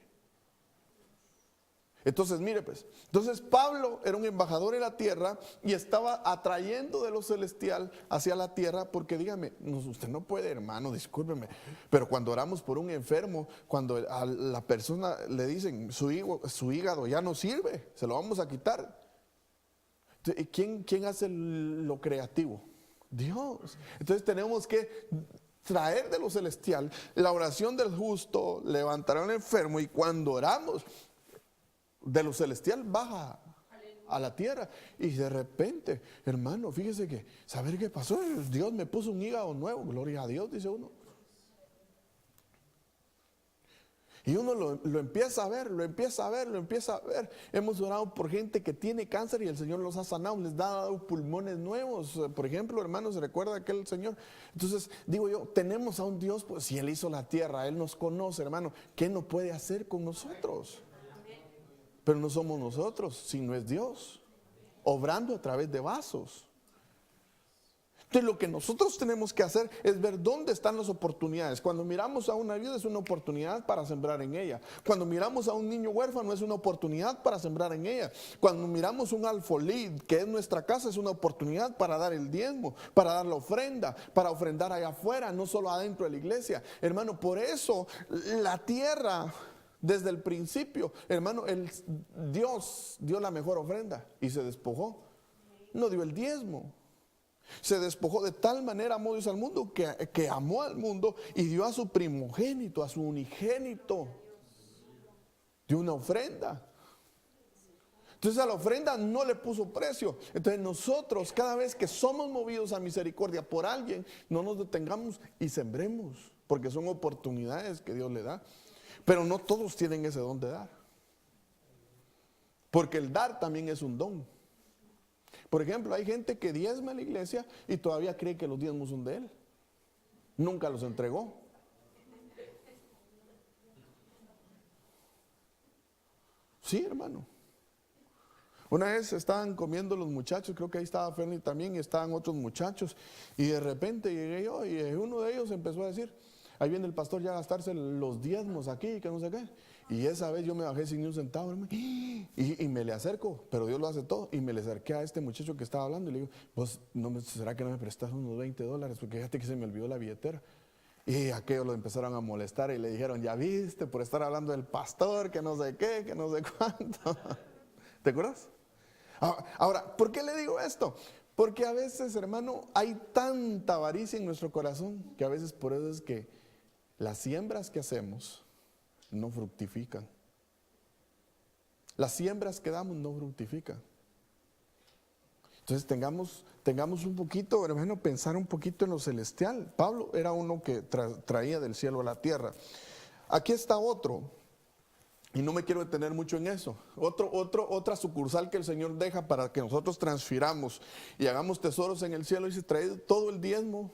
Entonces, mire pues, entonces Pablo era un embajador en la tierra y estaba atrayendo de lo celestial hacia la tierra, porque dígame, usted no puede, hermano, discúlpeme, pero cuando oramos por un enfermo, cuando a la persona le dicen su hígado ya no sirve, se lo vamos a quitar. ¿Quién hace lo creativo? Dios. Entonces tenemos que traer de lo celestial la oración del justo, levantar al enfermo, y cuando oramos, de lo celestial baja a la tierra. Y de repente, hermano, fíjese que, ¿saber qué pasó? Dios me puso un hígado nuevo, gloria a Dios, dice uno. Y uno lo empieza a ver, lo empieza a ver, lo empieza a ver. Hemos orado por gente que tiene cáncer y el Señor los ha sanado, les ha dado pulmones nuevos. Por ejemplo, hermanos, ¿se recuerda aquel Señor? Entonces, digo yo, tenemos a un Dios, pues si Él hizo la tierra, Él nos conoce, hermano, ¿qué no puede hacer con nosotros? Pero no somos nosotros, sino es Dios, obrando a través de vasos. Entonces lo que nosotros tenemos que hacer es ver dónde están las oportunidades. Cuando miramos a una viuda es una oportunidad para sembrar en ella. Cuando miramos a un niño huérfano es una oportunidad para sembrar en ella. Cuando miramos un alfolí, que es nuestra casa, es una oportunidad para dar el diezmo, para dar la ofrenda, para ofrendar allá afuera, no solo adentro de la iglesia. Hermano, por eso la tierra, desde el principio, hermano, Dios dio la mejor ofrenda y se despojó. No dio el diezmo. Se despojó, de tal manera amó Dios al mundo que amó al mundo y dio a su primogénito, a su unigénito, dio una ofrenda. Entonces a la ofrenda no le puso precio. Entonces nosotros, cada vez que somos movidos a misericordia por alguien, no nos detengamos y sembremos, porque son oportunidades que Dios le da. Pero no todos tienen ese don de dar, porque el dar también es un don. Por ejemplo, hay gente que diezma en la iglesia y todavía cree que los diezmos son de él. Nunca los entregó. Sí, hermano. Una vez estaban comiendo los muchachos, creo que ahí estaba Fernie también, y estaban otros muchachos, y de repente llegué yo y uno de ellos empezó a decir: ahí viene el pastor ya a gastarse los diezmos aquí, que no sé qué. Y esa vez yo me bajé sin ni un centavo, hermano, y me le acerco, pero Dios lo hace todo, y me le acerqué a este muchacho que estaba hablando y le digo: vos, ¿será que no me prestas unos $20? Porque fíjate que se me olvidó la billetera. Y aquellos lo empezaron a molestar y le dijeron: ya viste, por estar hablando del pastor, que no sé qué, que no sé cuánto. ¿Te acuerdas? Ahora, ¿por qué le digo esto? Porque a veces, hermano, hay tanta avaricia en nuestro corazón que a veces por eso es que las siembras que hacemos no fructifican. Las siembras que damos no fructifican. Entonces tengamos un poquito, hermano, pensar un poquito en lo celestial. Pablo era uno que traía del cielo a la tierra. Aquí está otro, y no me quiero detener mucho en eso. Otra sucursal que el Señor deja para que nosotros transfiramos y hagamos tesoros en el cielo. Dice: trae todo el diezmo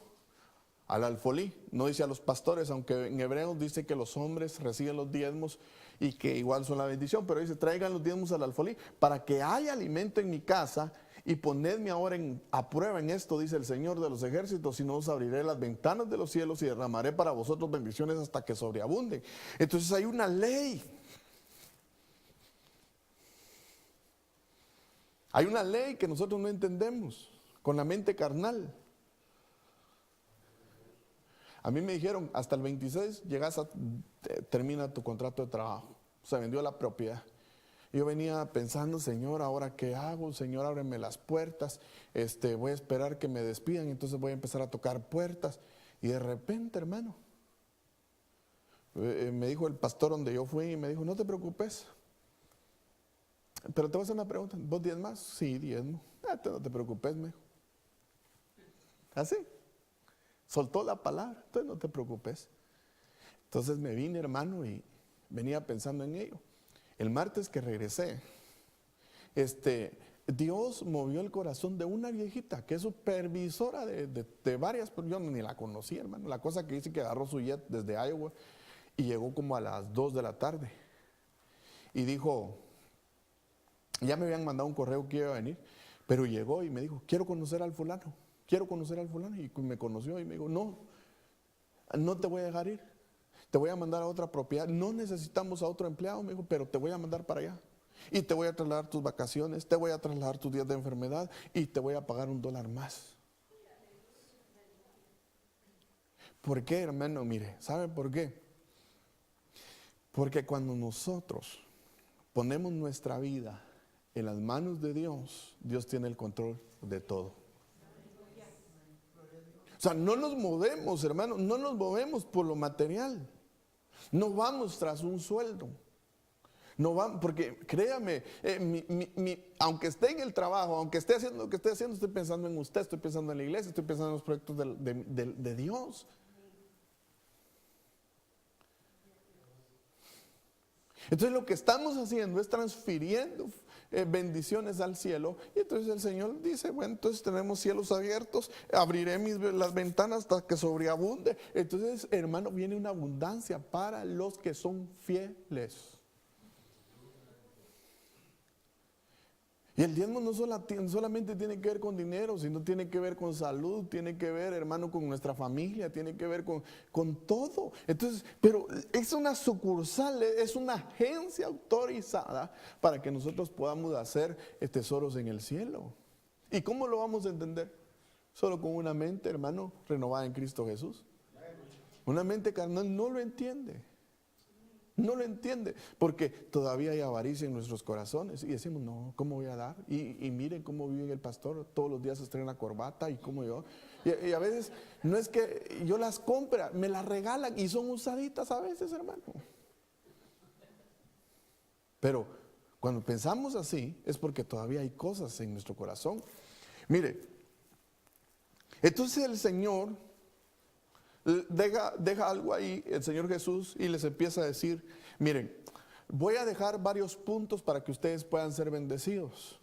al alfolí. No dice a los pastores, aunque en Hebreos dice que los hombres reciben los diezmos y que igual son la bendición, pero dice: traigan los diezmos al alfolí para que haya alimento en mi casa, y ponedme ahora a prueba en esto, dice el Señor de los ejércitos, si no os abriré las ventanas de los cielos y derramaré para vosotros bendiciones hasta que sobreabunden. Entonces hay una ley. Hay una ley que nosotros no entendemos con la mente carnal. A mí me dijeron: hasta el 26 termina tu contrato de trabajo. Se vendió la propiedad. Yo venía pensando: Señor, ¿ahora qué hago? Señor, ábreme las puertas. Voy a esperar que me despidan, entonces voy a empezar a tocar puertas. Y de repente, hermano, me dijo el pastor donde yo fui, y me dijo: no te preocupes. Pero te voy a hacer una pregunta: ¿vos diezmas? Sí, diezmo. No te preocupes, me dijo. Así. Soltó la palabra. Entonces no te preocupes. Entonces me vine, hermano, y venía pensando en ello. El martes que regresé, Dios movió el corazón de una viejita que es supervisora de varias, pero yo ni la conocía, hermano. La cosa que dice que agarró su jet desde Iowa y llegó como a las 2 de la tarde. Y dijo: ya me habían mandado un correo que iba a venir, pero llegó y me dijo: quiero conocer al fulano. Y me conoció y me dijo: no te voy a dejar ir. Te voy a mandar a otra propiedad. No necesitamos a otro empleado, me dijo, pero te voy a mandar para allá. y te voy a trasladar tus vacaciones, te voy a trasladar tus días de enfermedad y te voy a pagar $1 más. ¿Por qué, hermano? Mire, ¿sabe por qué? Porque cuando nosotros ponemos nuestra vida en las manos de Dios, Dios tiene el control de todo. O sea, no nos movemos, hermano, no nos movemos por lo material. No vamos tras un sueldo. No vamos, porque créame, aunque esté en el trabajo, aunque esté haciendo lo que esté haciendo, estoy pensando en usted, estoy pensando en la iglesia, estoy pensando en los proyectos de Dios. Entonces lo que estamos haciendo es transfiriendo bendiciones al cielo. Y entonces el Señor dice, bueno, entonces tenemos cielos abiertos, abriré las ventanas hasta que sobreabunde. Entonces, hermano, viene una abundancia para los que son fieles. Y el diezmo no solamente tiene que ver con dinero, sino tiene que ver con salud, tiene que ver, hermano, con nuestra familia, tiene que ver con todo. Entonces, pero es una sucursal, es una agencia autorizada para que nosotros podamos hacer tesoros en el cielo. ¿Y cómo lo vamos a entender? Solo con una mente, hermano, renovada en Cristo Jesús. Una mente carnal no lo entiende. No lo entiende, porque todavía hay avaricia en nuestros corazones y decimos, no, ¿cómo voy a dar? Y miren cómo vive el pastor, todos los días se estrena corbata y cómo yo. Y a veces no es que yo las compre, me las regalan y son usaditas a veces, hermano. Pero cuando pensamos así es porque todavía hay cosas en nuestro corazón. Mire, entonces el Señor deja algo ahí, el Señor Jesús, y les empieza a decir, miren, voy a dejar varios puntos para que ustedes puedan ser bendecidos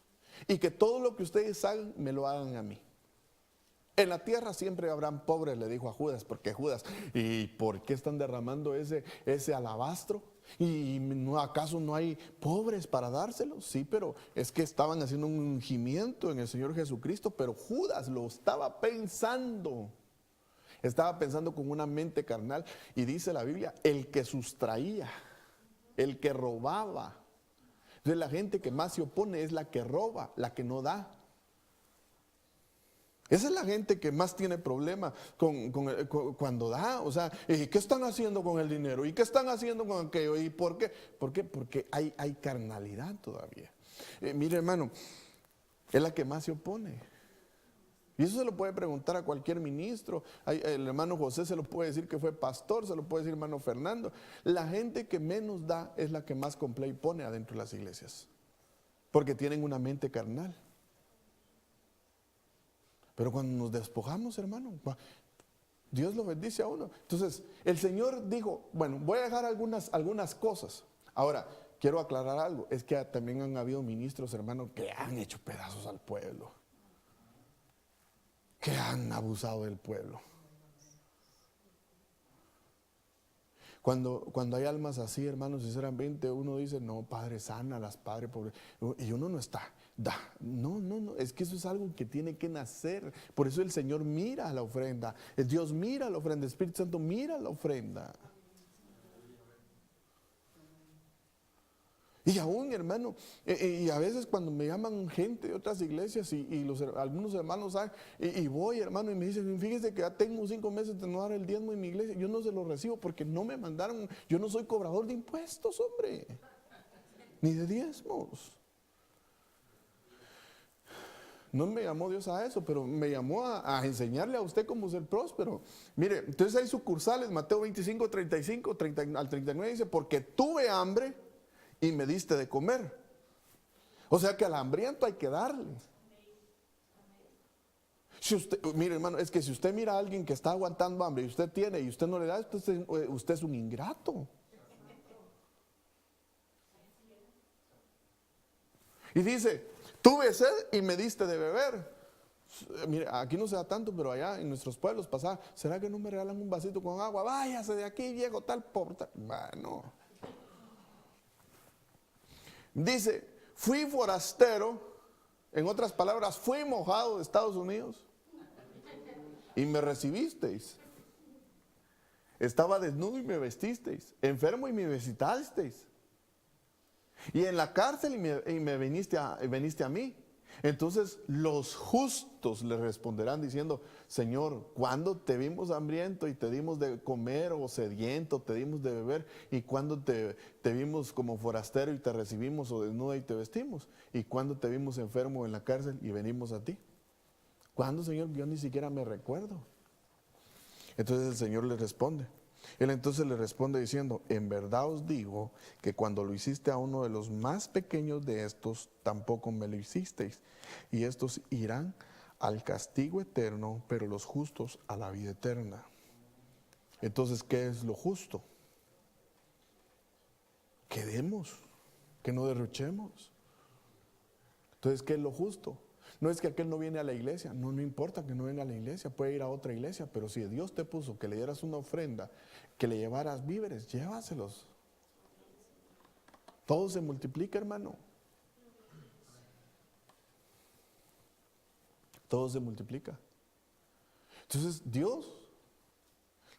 y que todo lo que ustedes hagan, me lo hagan a mí. En la tierra siempre habrán pobres, le dijo a Judas, porque Judas, ¿y por qué están derramando ese alabastro? ¿Y no, acaso no hay pobres para dárselos? Sí, pero es que estaban haciendo un ungimiento en el Señor Jesucristo, pero Judas lo estaba pensando. Estaba pensando con una mente carnal y dice la Biblia, el que sustraía, el que robaba. Entonces la gente que más se opone es la que roba, la que no da. Esa es la gente que más tiene problema cuando da. O sea, ¿qué están haciendo con el dinero? ¿Y qué están haciendo con aquello? ¿Y por qué? ¿Por qué? Porque hay carnalidad todavía. Mire, hermano, es la que más se opone. Y eso se lo puede preguntar a cualquier ministro. El hermano José se lo puede decir que fue pastor, se lo puede decir hermano Fernando. La gente que menos da es la que más complay pone adentro de las iglesias. Porque tienen una mente carnal. Pero cuando nos despojamos, hermano, Dios lo bendice a uno. Entonces, el Señor dijo, bueno, voy a dejar algunas cosas. Ahora, quiero aclarar algo. Es que también han habido ministros, hermano, que han hecho pedazos al pueblo. Que han abusado del pueblo. Cuando hay almas así, hermanos, sinceramente uno dice, no, Padre, sánalas, Padre, pobre. Y uno no está, no, es que eso es algo que tiene que nacer. Por eso el Señor mira a la ofrenda, Dios mira la ofrenda, el Espíritu Santo mira la ofrenda. Y aún, hermano, y a veces cuando me llaman gente de otras iglesias y algunos hermanos saben, y voy, hermano, y me dicen, fíjese que ya tengo 5 meses de no dar el diezmo en mi iglesia, yo no se lo recibo porque no me mandaron, yo no soy cobrador de impuestos, hombre, ni de diezmos. No me llamó Dios a eso, pero me llamó a enseñarle a usted cómo ser próspero. Mire, entonces hay sucursales, Mateo 25, 35, al 39 dice, porque tuve hambre y me diste de comer. O sea que al hambriento hay que darle. Si usted, mire, hermano, es que si usted mira a alguien que está aguantando hambre y usted tiene y usted no le da, usted es un ingrato. Y dice, tuve sed y me diste de beber. Mire, aquí no se da tanto, pero allá en nuestros pueblos pasaba, ¿será que no me regalan un vasito con agua? Váyase de aquí, viejo, tal por tal. Bueno. Dice, fui forastero, en otras palabras, fui mojado de Estados Unidos y me recibisteis. Estaba desnudo y me vestisteis, enfermo y me visitasteis. Y en la cárcel y me viniste a mí. Entonces los justos le responderán diciendo, Señor, ¿cuándo te vimos hambriento y te dimos de comer, o sediento, te dimos de beber? ¿Y cuándo te vimos como forastero y te recibimos, o desnudo y te vestimos? ¿Y cuándo te vimos enfermo en la cárcel y venimos a ti? ¿Cuándo, Señor? Yo ni siquiera me recuerdo. Entonces el Señor le responde. Él entonces le responde diciendo, en verdad os digo que cuando lo hiciste a uno de los más pequeños de estos, tampoco me lo hicisteis. Y estos irán al castigo eterno, pero los justos a la vida eterna. Entonces, ¿qué es lo justo? Que demos, que no derrochemos. Entonces, ¿qué es lo justo? No es que aquel no viene a la iglesia, no importa que no venga a la iglesia, puede ir a otra iglesia, pero si Dios te puso que le dieras una ofrenda, que le llevaras víveres, llévaselos. Todo se multiplica, hermano. Todo se multiplica. Entonces, Dios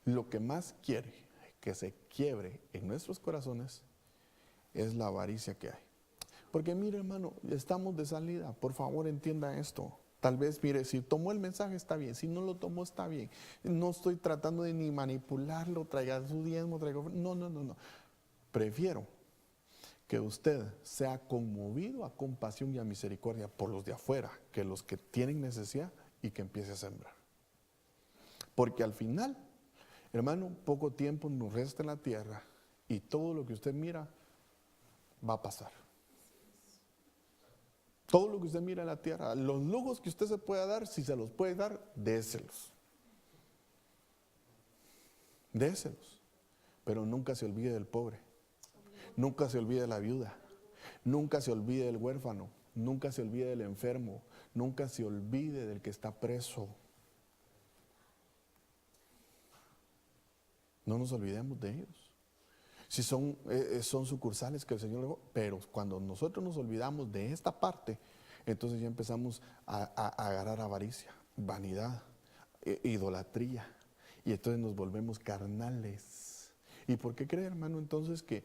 lo que más quiere que se quiebre en nuestros corazones es la avaricia que hay. Porque mire, hermano, estamos de salida, por favor entienda esto. Tal vez, mire, si tomó el mensaje está bien, si no lo tomó está bien. No estoy tratando de ni manipularlo, traiga su diezmo, no. Prefiero que usted sea conmovido a compasión y a misericordia por los de afuera, que los que tienen necesidad, y que empiece a sembrar. Porque al final, hermano, poco tiempo nos resta en la tierra y todo lo que usted mira va a pasar. Todo lo que usted mira en la tierra, los lujos que usted se pueda dar, si se los puede dar, déselos. Déselos. Pero nunca se olvide del pobre. Nunca se olvide de la viuda. Nunca se olvide del huérfano. Nunca se olvide del enfermo. Nunca se olvide del que está preso. No nos olvidemos de ellos. Si son sucursales que el Señor dejó, pero cuando nosotros nos olvidamos de esta parte, entonces ya empezamos a agarrar avaricia, vanidad, idolatría, y entonces nos volvemos carnales. ¿Y por qué cree, hermano, entonces que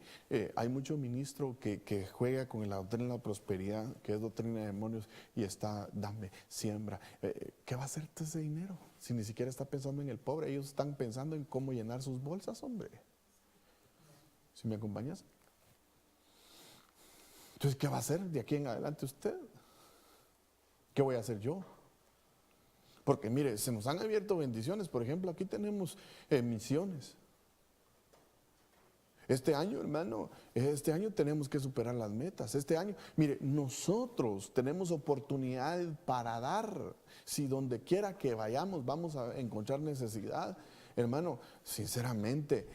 hay mucho ministro que juega con la doctrina de la prosperidad, que es doctrina de demonios, y está, dame, siembra? ¿Qué va a hacer todo ese dinero? Si ni siquiera está pensando en el pobre, ellos están pensando en cómo llenar sus bolsas, hombre. ¿Sí me acompañas? Entonces, ¿qué va a hacer de aquí en adelante usted? ¿Qué voy a hacer yo? Porque mire, se nos han abierto bendiciones. Por ejemplo, aquí tenemos misiones. Este año, hermano, este año tenemos que superar las metas. Este año, mire, nosotros tenemos oportunidades para dar. Si donde quiera que vayamos vamos a encontrar necesidad. Hermano, sinceramente,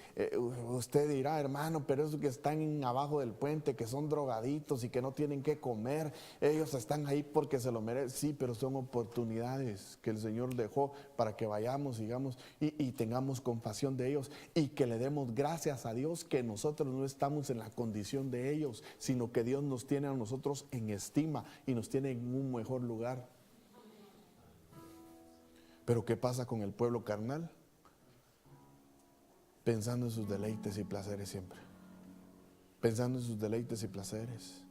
usted dirá, hermano, pero esos que están abajo del puente, que son drogaditos y que no tienen que comer, ellos están ahí porque se lo merecen. Sí, pero son oportunidades que el Señor dejó para que vayamos, sigamos y tengamos compasión de ellos, y que le demos gracias a Dios que nosotros no estamos en la condición de ellos, sino que Dios nos tiene a nosotros en estima y nos tiene en un mejor lugar. Pero ¿qué pasa con el pueblo carnal? Pensando en sus deleites y placeres siempre. Pensando en sus deleites y placeres.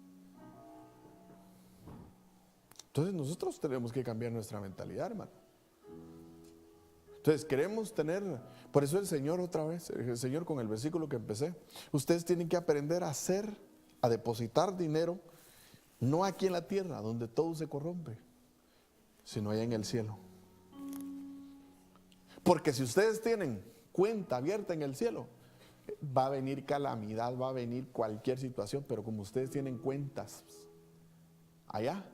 Entonces nosotros tenemos que cambiar nuestra mentalidad, hermano. Entonces queremos tener, por eso el Señor otra vez, el Señor con el versículo que empecé, ustedes tienen que aprender a depositar dinero, no aquí en la tierra, donde todo se corrompe, sino allá en el cielo. Porque si ustedes tienen cuenta abierta en el cielo, va a venir calamidad, va a venir cualquier situación, pero como ustedes tienen cuentas allá,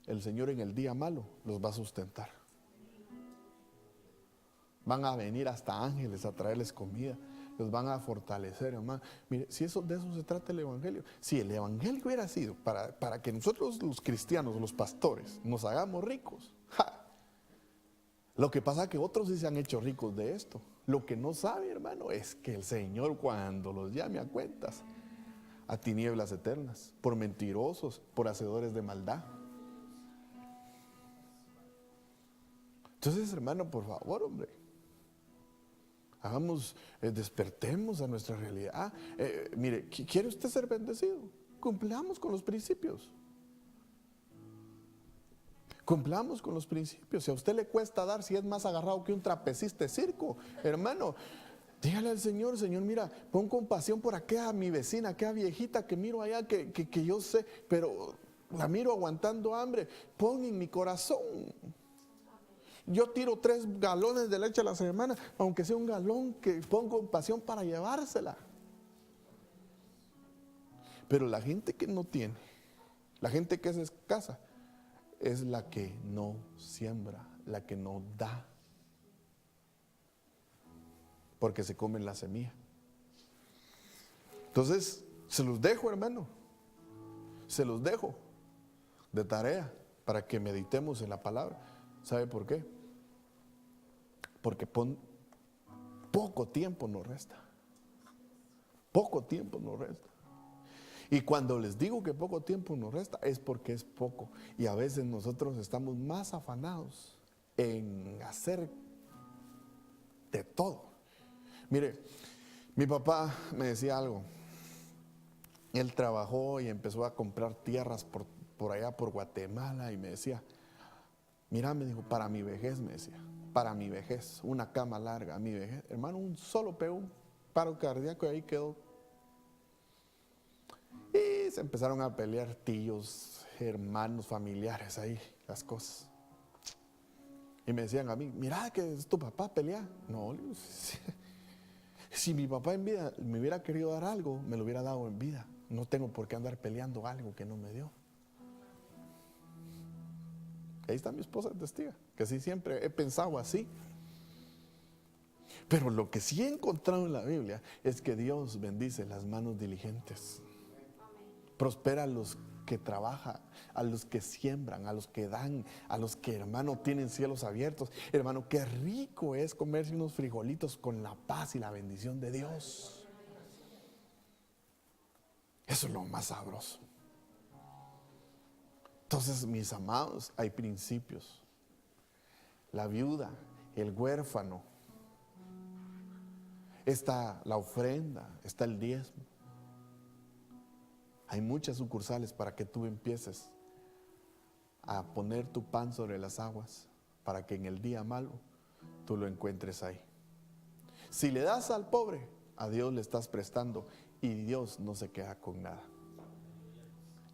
el Señor en el día malo los va a sustentar. Van a venir hasta ángeles a traerles comida, los van a fortalecer, hermano. Mire, si de eso se trata el evangelio. Si el evangelio hubiera sido para que nosotros los cristianos, los pastores, nos hagamos ricos, ¡ja! Lo que pasa es que otros sí se han hecho ricos de esto. Lo que no sabe, hermano, es que el Señor, cuando los llame a cuentas, a tinieblas eternas, por mentirosos, por hacedores de maldad. Entonces, hermano, por favor, hombre, despertemos a nuestra realidad. Mire, ¿quiere usted ser bendecido? cumplamos con los principios. Cumplamos con los principios. Si a usted le cuesta dar, si es más agarrado que un trapecista de circo, hermano, dígale al Señor: Señor, mira, pon compasión por aquella mi vecina, aquella viejita que miro allá, que yo sé, pero la miro aguantando hambre. Pon en mi corazón. Yo tiro 3 galones de leche a la semana, aunque sea un galón, que pongo compasión para llevársela. Pero la gente que no tiene, la gente que es escasa, es la que no siembra, la que no da, porque se comen la semilla. Entonces, se los dejo, hermano, se los dejo de tarea para que meditemos en la palabra. ¿Sabe por qué? Porque poco tiempo nos resta. Poco tiempo nos resta. Y cuando les digo que poco tiempo nos resta, es porque es poco. Y a veces nosotros estamos más afanados en hacer de todo. Mire, mi papá me decía algo. Él trabajó y empezó a comprar tierras por allá, por Guatemala, y me decía: mira, me dijo, para mi vejez, me decía, para mi vejez, una cama larga, mi vejez. Hermano, un solo pegó un paro cardíaco y ahí quedó. Y se empezaron a pelear tíos, hermanos, familiares, ahí las cosas. Y me decían a mí: mira, que es tu papá, pelea. No, si mi papá en vida me hubiera querido dar algo, me lo hubiera dado en vida. No tengo por qué andar peleando algo que no me dio. Ahí está mi esposa testiga, que sí, siempre he pensado así. Pero lo que sí he encontrado en la Biblia es que Dios bendice las manos diligentes. Prospera a los que trabajan, a los que siembran, a los que dan, a los que, hermano, tienen cielos abiertos. Hermano, qué rico es comerse unos frijolitos con la paz y la bendición de Dios. Eso es lo más sabroso. Entonces, mis amados, hay principios. La viuda, el huérfano, está la ofrenda, está el diezmo. Hay muchas sucursales para que tú empieces a poner tu pan sobre las aguas, para que en el día malo tú lo encuentres ahí. Si le das al pobre, a Dios le estás prestando, y Dios no se queda con nada.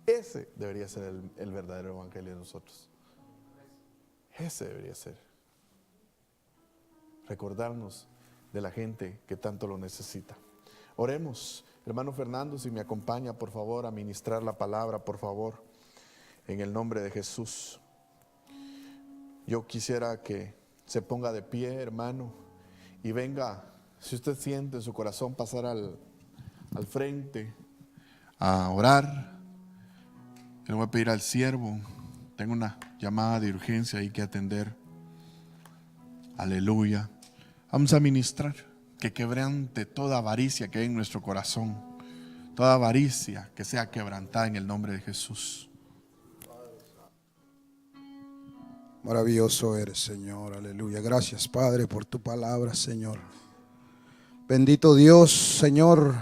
Ese debería ser el verdadero evangelio de nosotros. Ese debería ser. Recordarnos de la gente que tanto lo necesita. Oremos. Hermano Fernando, si me acompaña, por favor, a ministrar la palabra, por favor, en el nombre de Jesús. Yo quisiera que se ponga de pie, hermano, y venga, si usted siente en su corazón, pasar al frente a orar. Le voy a pedir al siervo, tengo una llamada de urgencia ahí que atender. Aleluya. Vamos a ministrar. Que quebrante toda avaricia que hay en nuestro corazón, toda avaricia que sea quebrantada en el nombre de Jesús. Maravilloso eres, Señor, aleluya. Gracias, Padre, por tu palabra, Señor. Bendito Dios, Señor.